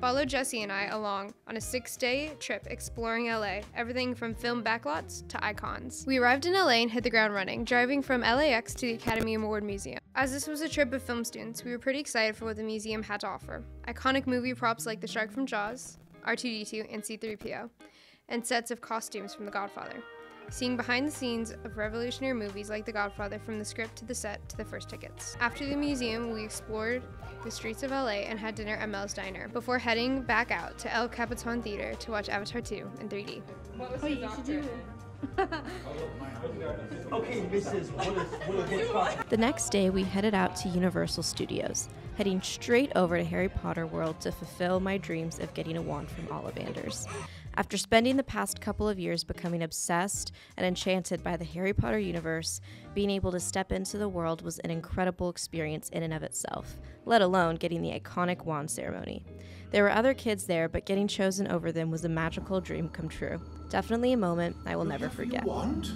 followed Jesse and I along on a 6-day trip exploring LA, everything from film backlots to icons. We arrived in LA and hit the ground running, driving from LAX to the Academy Award Museum. As this was a trip of film students, we were pretty excited for what the museum had to offer. Iconic movie props like the shark from Jaws, R2-D2, and C-3PO, and sets of costumes from The Godfather. Seeing behind the scenes of revolutionary movies like The Godfather, from the script to the set to the first tickets. After the museum, we explored the streets of LA and had dinner at Mel's Diner before heading back out to El Capitan Theater to watch Avatar 2 in 3D. What was the doctor? Okay, Mrs. What is The next day, we headed out to Universal Studios, heading straight over to Harry Potter World to fulfill my dreams of getting a wand from Ollivanders. After spending the past couple of years becoming obsessed and enchanted by the Harry Potter universe, being able to step into the world was an incredible experience in and of itself, let alone getting the iconic wand ceremony. There were other kids there, but getting chosen over them was a magical dream come true. Definitely a moment I will never forget. Wand?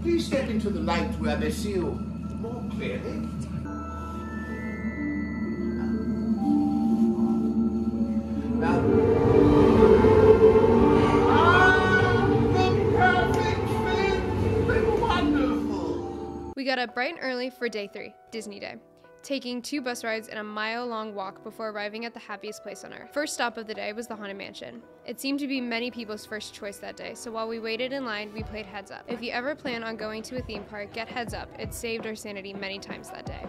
Please step into the light where they see you more clearly. We got up bright and early for day 3, Disney Day, taking 2 bus rides and a mile-long walk before arriving at the happiest place on earth. First stop of the day was the Haunted Mansion. It seemed to be many people's first choice that day, so while we waited in line, we played Heads Up. If you ever plan on going to a theme park, get Heads Up. It saved our sanity many times that day.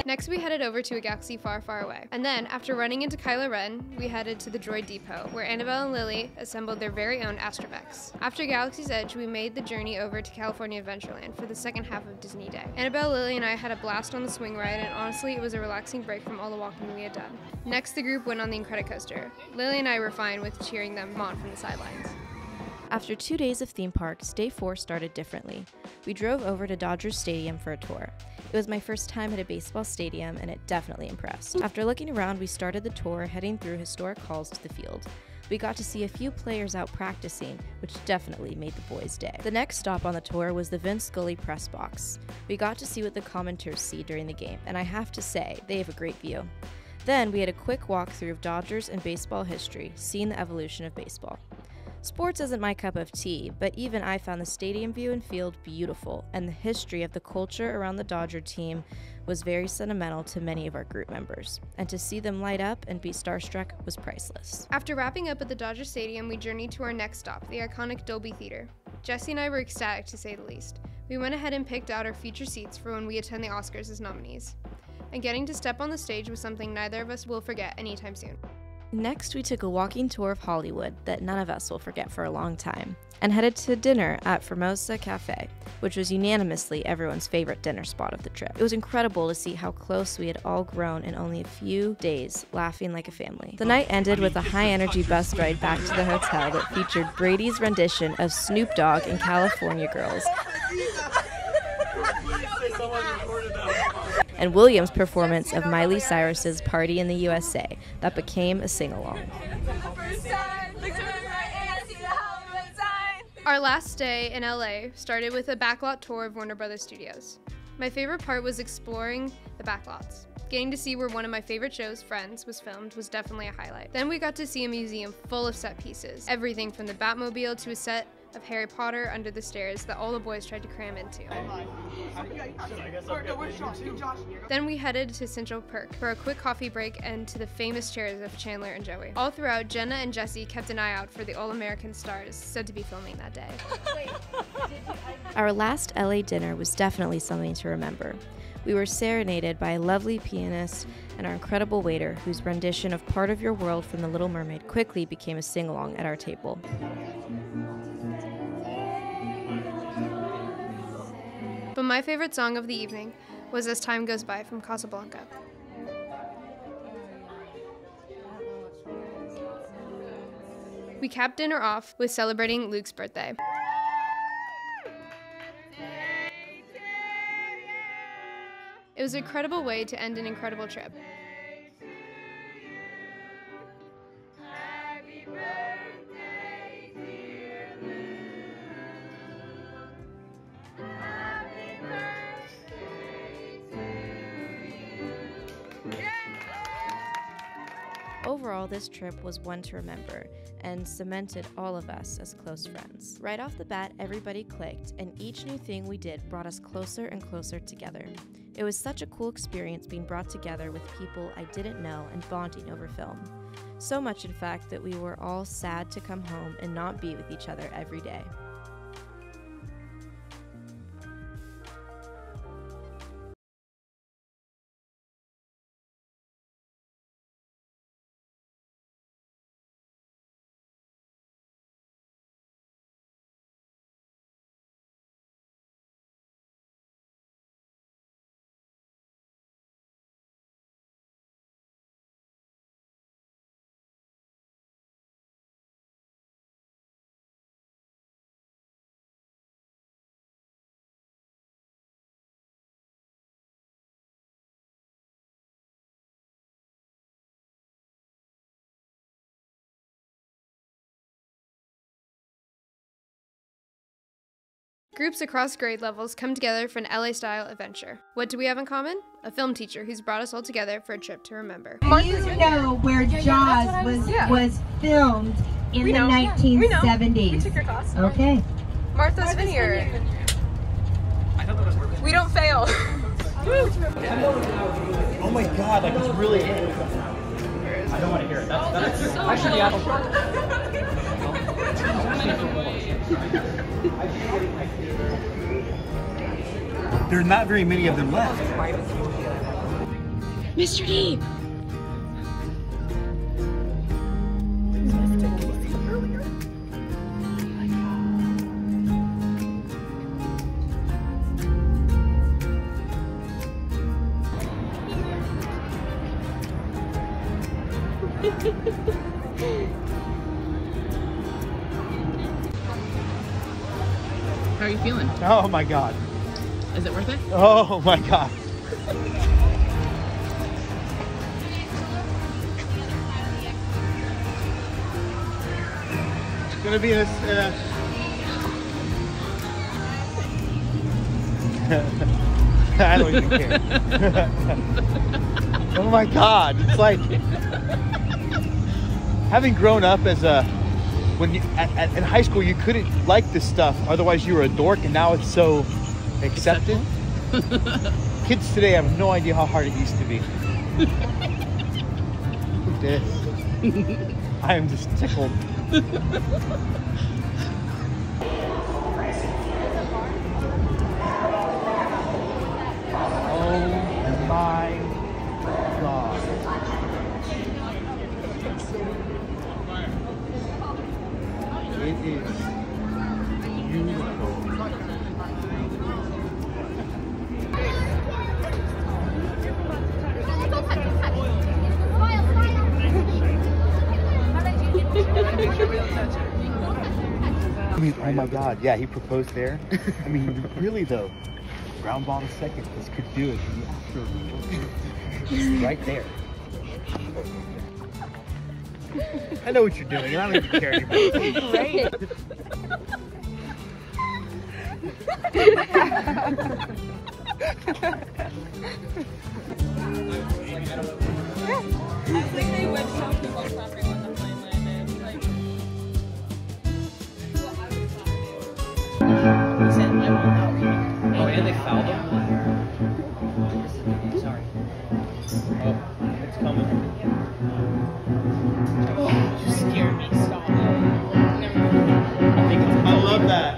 Next, we headed over to a galaxy far, far away. And then, after running into Kylo Ren, we headed to the Droid Depot, where Annabelle and Lily assembled their very own astromechs. After Galaxy's Edge, we made the journey over to California Adventureland for the second half of Disney Day. Annabelle, Lily, and I had a blast on the swing ride, and honestly, it was a relaxing break from all the walking we had done. Next, the group went on the Incredicoaster. Lily and I were fine with cheering them on from the sidelines. After 2 days of theme parks, day 4 started differently. We drove over to Dodgers Stadium for a tour. It was my first time at a baseball stadium, and it definitely impressed. After looking around, we started the tour, heading through historic halls to the field. We got to see a few players out practicing, which definitely made the boys' day. The next stop on the tour was the Vince Scully press box. We got to see what the commenters see during the game, and I have to say, they have a great view. Then we had a quick walkthrough of Dodgers and baseball history, seeing the evolution of baseball. Sports isn't my cup of tea, but even I found the stadium view and field beautiful, and the history of the culture around the Dodger team was very sentimental to many of our group members, and to see them light up and be starstruck was priceless. After wrapping up at the Dodger Stadium, we journeyed to our next stop, the iconic Dolby Theater. Jesse and I were ecstatic, to say the least. We went ahead and picked out our feature seats for when we attend the Oscars as nominees. And getting to step on the stage was something neither of us will forget anytime soon. Next, we took a walking tour of Hollywood that none of us will forget for a long time, and headed to dinner at Formosa Cafe, which was unanimously everyone's favorite dinner spot of the trip. It was incredible to see how close we had all grown in only a few days, laughing like a family. The night ended with a high-energy bus ride back to the hotel that featured Brady's rendition of Snoop Dogg and California Girls, and William's performance of Miley Cyrus's Party in the USA that became a sing-along. Our last day in LA started with a backlot tour of Warner Brothers Studios. My favorite part was exploring the backlots. Getting to see where one of my favorite shows, Friends, was filmed was definitely a highlight. Then we got to see a museum full of set pieces, everything from the Batmobile to a set of Harry Potter under the stairs that all the boys tried to cram into. Then we headed to Central Perk for a quick coffee break and to the famous chairs of Chandler and Joey. All throughout, Jenna and Jesse kept an eye out for the All-American stars said to be filming that day. Our last LA dinner was definitely something to remember. We were serenaded by a lovely pianist and our incredible waiter, whose rendition of Part of Your World from The Little Mermaid quickly became a sing-along at our table. But my favorite song of the evening was As Time Goes By from Casablanca. We capped dinner off with celebrating Luke's birthday. It was an incredible way to end an incredible trip. Overall, this trip was one to remember and cemented all of us as close friends. Right off the bat, everybody clicked, and each new thing we did brought us closer and closer together. It was such a cool experience being brought together with people I didn't know and bonding over film. So much, in fact, that we were all sad to come home and not be with each other every day. Groups across grade levels come together for an LA-style adventure. What do we have in common? A film teacher who's brought us all together for a trip to remember. Do you know where Jaws was filmed in the 1970s? We took your class. Okay. Martha's Vineyard. We don't fail. Oh my god, like it's really. I don't want to hear it. That's actually the There's not very many of them left. Mr. Deep. How are you feeling? Oh my god. Is it worth it? Oh my god. It's gonna be in a I don't even care. Oh my god, it's like having grown up as a when you in high school you couldn't like this stuff, otherwise you were a dork, and now it's so accepted. Kids today have no idea how hard it used to be. Who did? I am just tickled. Oh my god. It is beautiful. I mean, oh my god, yeah, he proposed there. I mean, really though, ground ball a second, this could do it. Just right there. I know what you're doing, and I don't even care anymore. Great. I think they would show people property when the plane landed. Like, Oh, and they fouled him? Sorry. Oh, it's coming. You scared me. Stop. I love that.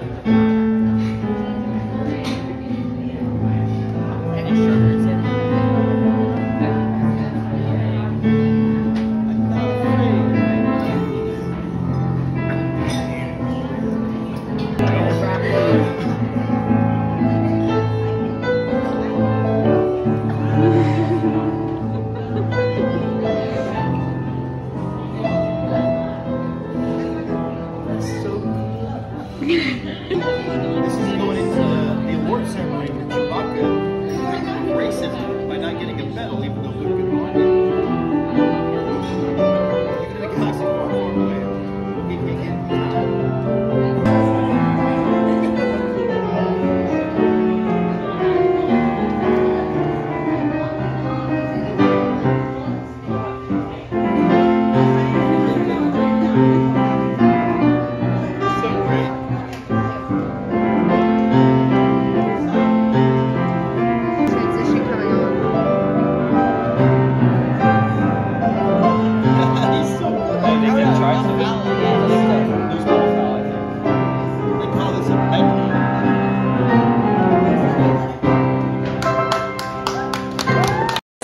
this a memory.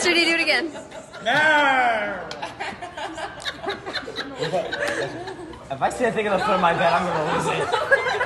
Should he do it again? If I see a thing on the foot of my bed, I'm gonna lose it.